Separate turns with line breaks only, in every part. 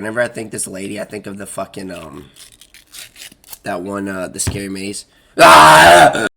whenever I think this lady, I think of the fucking, that one, the scary maze. Ah!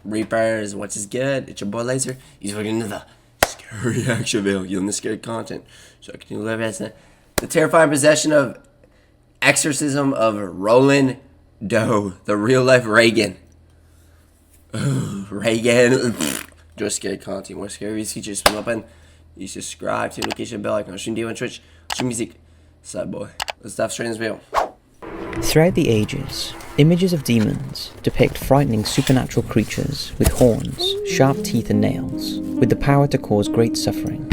Reapers, what's is good? It's your boy Laser. He's looking into the scary action video, you know, the scary content. So I can do whatever. The terrifying possession of Exorcism of Roland 𝐬, the real life Regan. Regan. Just scary content. More scary videos features from open. You subscribe to the notification bell icon. Stream video on Twitch. Stream music. Side boy. Let's dive straight in this video.
Throughout the ages, images of demons depict frightening supernatural creatures with horns, sharp teeth and nails, with the power to cause great suffering.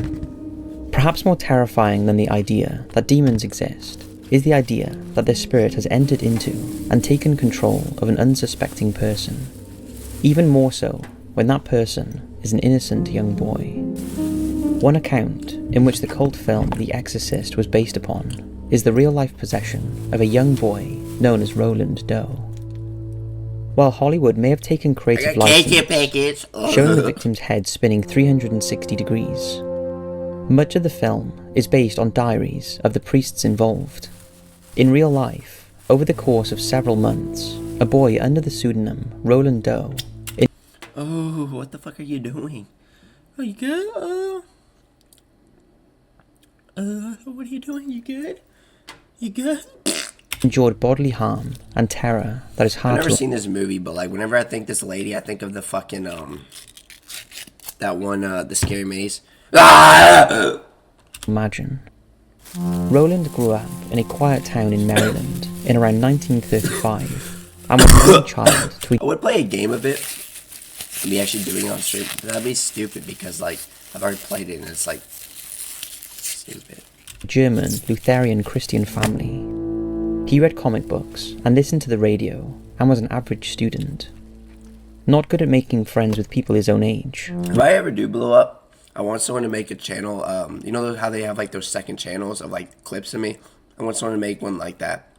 Perhaps more terrifying than the idea that demons exist is the idea that their spirit has entered into and taken control of an unsuspecting person. Even more so when that person is an innocent young boy. One account, in which the cult film The Exorcist was based upon, is the real-life possession of a young boy known as Roland 𝐬. While Hollywood may have taken creative license, showing the victim's head spinning 360 degrees, much of the film is based on diaries of the priests involved. In real life, over the course of several months, a boy under the pseudonym Roland 𝐬.
Oh, what the fuck are you doing? Are you good? What are you doing? You good? You good?
Endured bodily harm and terror that is hard to...
I've never seen this movie, but like whenever I think this lady, I think of the fucking that one the scary maze. Ah!
Imagine. Roland grew up in a quiet town in Maryland in around 1935 and was a young child to...
I would play a game of it and be actually doing it on stream. That'd be stupid because like I've already played it and it's like stupid.
German Lutheran Christian family. He read comic books and listened to the radio and was an average student. Not good at making friends with people his own age.
If I ever do blow up, I want someone to make a channel, you know how they have like those second channels of like clips of me? I want someone to make one like that.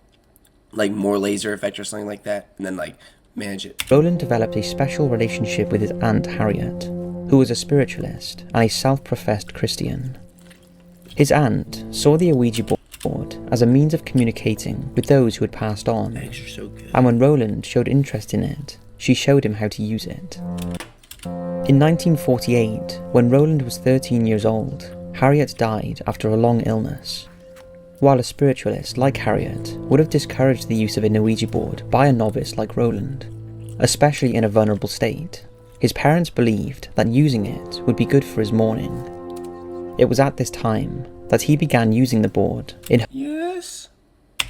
Like more laser effect or something like that, and then like manage it.
Roland developed a special relationship with his aunt Harriet, who was a spiritualist and a self-professed Christian. His aunt saw the Ouija board as a means of communicating with those who had passed on, and when Roland showed interest in it, she showed him how to use it. In 1948, when Roland was 13 years old, Harriet died after a long illness. While a spiritualist like Harriet would have discouraged the use of an Ouija board by a novice like Roland, especially in a vulnerable state, his parents believed that using it would be good for his mourning. It was at this time that he began using the board in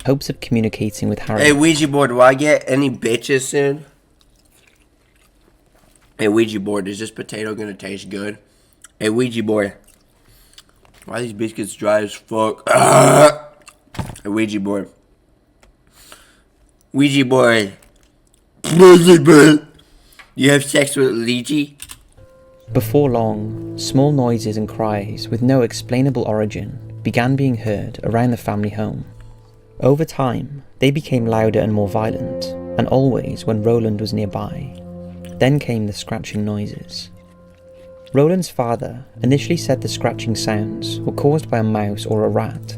hopes of communicating with Harriet.
Hey Ouija board, will I get any bitches soon? Hey Ouija board, is this potato gonna taste good? Hey Ouija board, why are these biscuits dry as fuck? Hey Ouija board. Ouija board. Ouija board. You have sex with Ouija?
Before long, small noises and cries with no explainable origin began being heard around the family home. Over time, they became louder and more violent, and always when Roland was nearby. Then came the scratching noises. Roland's father initially said the scratching sounds were caused by a mouse or a rat,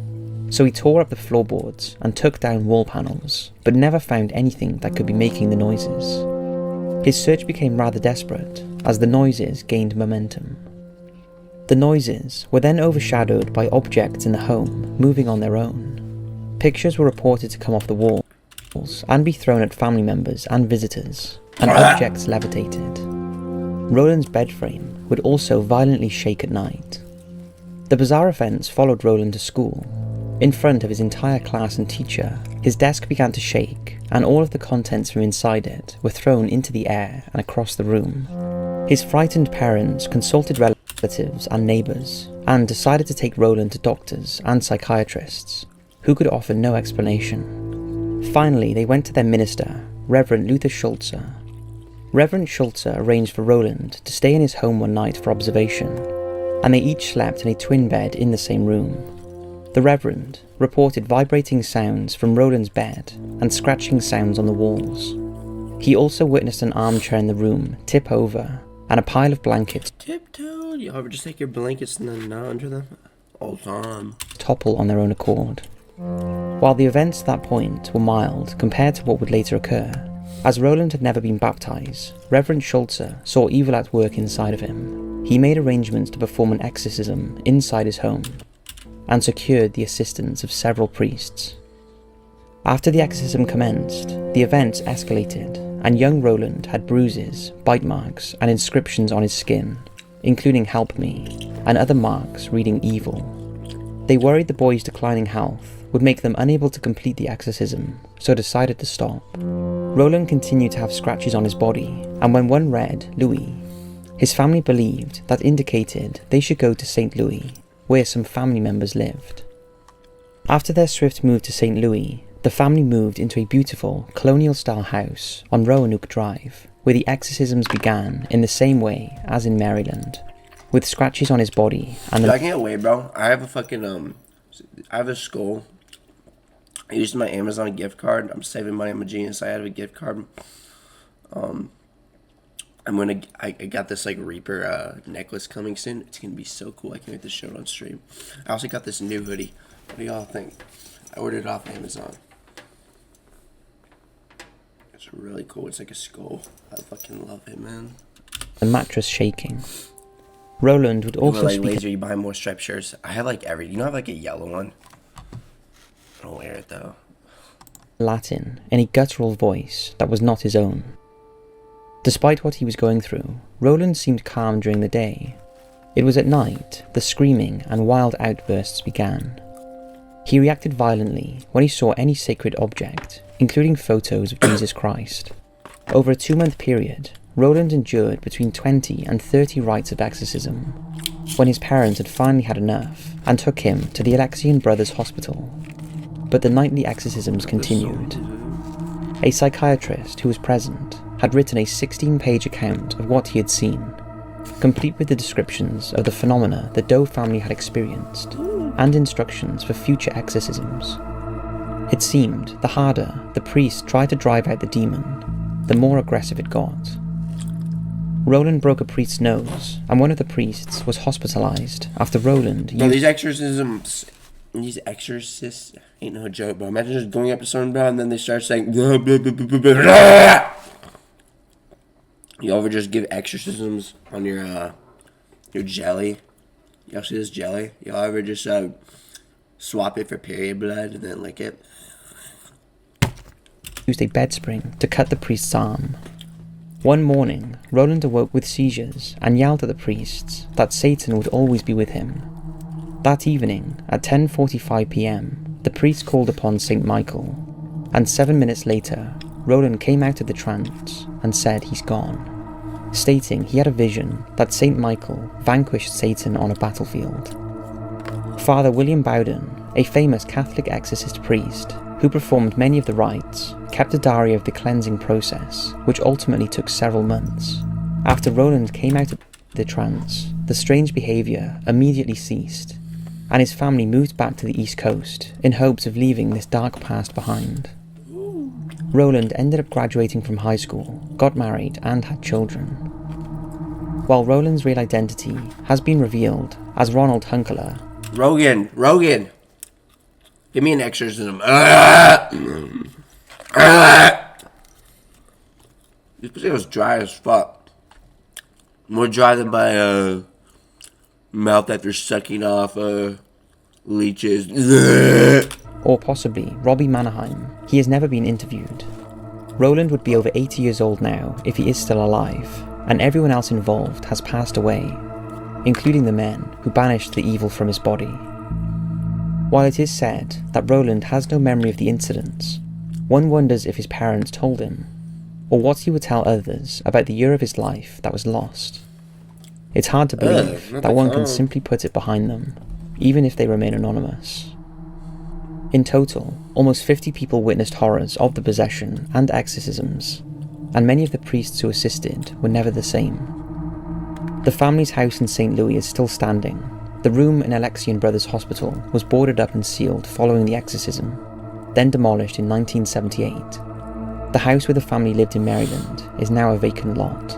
so he tore up the floorboards and took down wall panels, but never found anything that could be making the noises. His search became rather desperate as the noises gained momentum. The noises were then overshadowed by objects in the home moving on their own. Pictures were reported to come off the walls and be thrown at family members and visitors, and objects levitated. Roland's bed frame would also violently shake at night. The bizarre events followed Roland to school. In front of his entire class and teacher, his desk began to shake, and all of the contents from inside it were thrown into the air and across the room. His frightened parents consulted relatives and neighbours, and decided to take Roland to doctors and psychiatrists, who could offer no explanation. Finally, they went to their minister, Reverend Luther 𝐿𝐶. Reverend 𝐿𝐶 arranged for Roland to stay in his home one night for observation, and they each slept in a twin bed in the same room. The Reverend reported vibrating sounds from Roland's bed and scratching sounds on the walls. He also witnessed an armchair in the room tip over and a pile of blankets
tiptoed. You ever just take your blankets and then not under them? All time.
Topple on their own accord. While the events at that point were mild compared to what would later occur, as Roland had never been baptized, Reverend 𝐂𝐳𝐶 saw evil at work inside of him. He made arrangements to perform an exorcism inside his home, and secured the assistance of several priests. After the exorcism commenced, the events escalated, and young Roland had bruises, bite marks, and inscriptions on his skin, including "Help Me," and other marks reading "Evil." They worried the boy's declining health would make them unable to complete the exorcism, so decided to stop. Roland continued to have scratches on his body, and when one read Louis, his family believed that indicated they should go to St. Louis, where some family members lived. After their swift move to St. Louis, the family moved into a beautiful colonial-style house on Roanoke Drive, where the exorcisms began in the same way as in Maryland, with scratches on his body and
I can't wait, bro. I have a fucking I have a skull. I used my Amazon gift card. I'm saving money. I'm a genius. I have a gift card. I got this like Reaper necklace coming soon. It's gonna be so cool. I can't wait to show it on stream. I also got this new hoodie. What do y'all think? I ordered it off Amazon. It's really cool. It's like a skull. I fucking love it, man.
the mattress shaking. Roland would also
like
speak
laser, you buy more striped shirts. I have like every. You know, I have like a yellow one. I don't wear it though.
Latin in a guttural voice that was not his own. Despite what he was going through, Roland seemed calm during the day. It was at night the screaming and wild outbursts began. He reacted violently when he saw any sacred object, including photos of Jesus Christ. Over a 2-month period, Roland endured between 20 and 30 rites of exorcism, when his parents had finally had enough and took him to the Alexian Brothers Hospital. But the nightly exorcisms continued. A psychiatrist who was present had written a 16-page account of what he had seen, complete with the descriptions of the phenomena the Doe family had experienced, and instructions for future exorcisms. It seemed the harder the priest tried to drive out the demon, the more aggressive it got. Roland broke a priest's nose, and one of the priests was hospitalized after Roland used...
No, these exorcists ain't no joke, bro. Imagine just going up to someone, bro, and then they start saying... Blah, blah, blah, blah, blah, blah. You ever just give exorcisms on your jelly? Y'all see this jelly? Y'all ever just swap it for period blood and then lick it?
Used a bed spring to cut the priest's arm. One morning, Roland awoke with seizures and yelled at the priests that Satan would always be with him. That evening, at 10:45 p.m, the priest called upon St. Michael, and 7 minutes later, Roland came out of the trance and said he's gone, stating he had a vision that St. Michael vanquished Satan on a battlefield. Father William Bowden, a famous Catholic exorcist priest who performed many of the rites, kept a diary of the cleansing process, which ultimately took several months. After Roland came out of the trance, the strange behaviour immediately ceased, and his family moved back to the East Coast in hopes of leaving this dark past behind. Roland ended up graduating from high school, got married, and had children. While Roland's real identity has been revealed as Ronald 𝐈𝐭'𝐬.
Rogan! Give me an exorcism. This pussy was dry as fuck. More dry than my mouth after sucking off leeches.
Or possibly Robbie Mannerheim. He has never been interviewed. Roland would be over 80 years old now if he is still alive, and everyone else involved has passed away, including the men who banished the evil from his body. While it is said that Roland has no memory of the incidents, one wonders if his parents told him, or what he would tell others about the year of his life that was lost. It's hard to believe that one can simply put it behind them, even if they remain anonymous. In total, almost 50 people witnessed horrors of the possession and exorcisms, and many of the priests who assisted were never the same. The family's house in St. Louis is still standing. The room in Alexian Brothers Hospital was boarded up and sealed following the exorcism, then demolished in 1978. The house where the family lived in Maryland is now a vacant lot.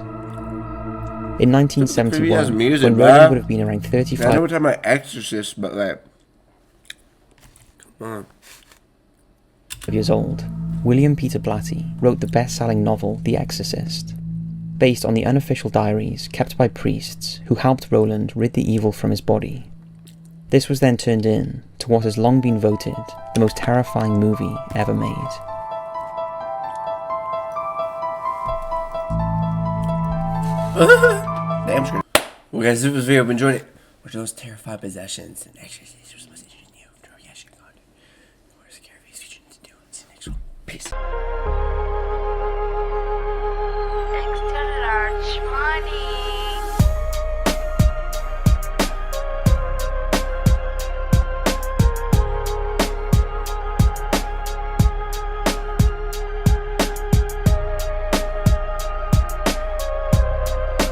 In
Creepy ass
1971,
music,
when
bruh.
Roland would have been around
I know
35
we're talking about Exorcist, but like, come on.
years old, William Peter Blatty wrote the best-selling novel The Exorcist, based on the unofficial diaries kept by priests who helped Roland rid the evil from his body. This was then turned in to what has long been voted the most terrifying movie ever made.
Damn screen. Well, guys, this was the video. I've enjoyed it. Which of those terrified possessions and exorcisms was supposed to do? Peace.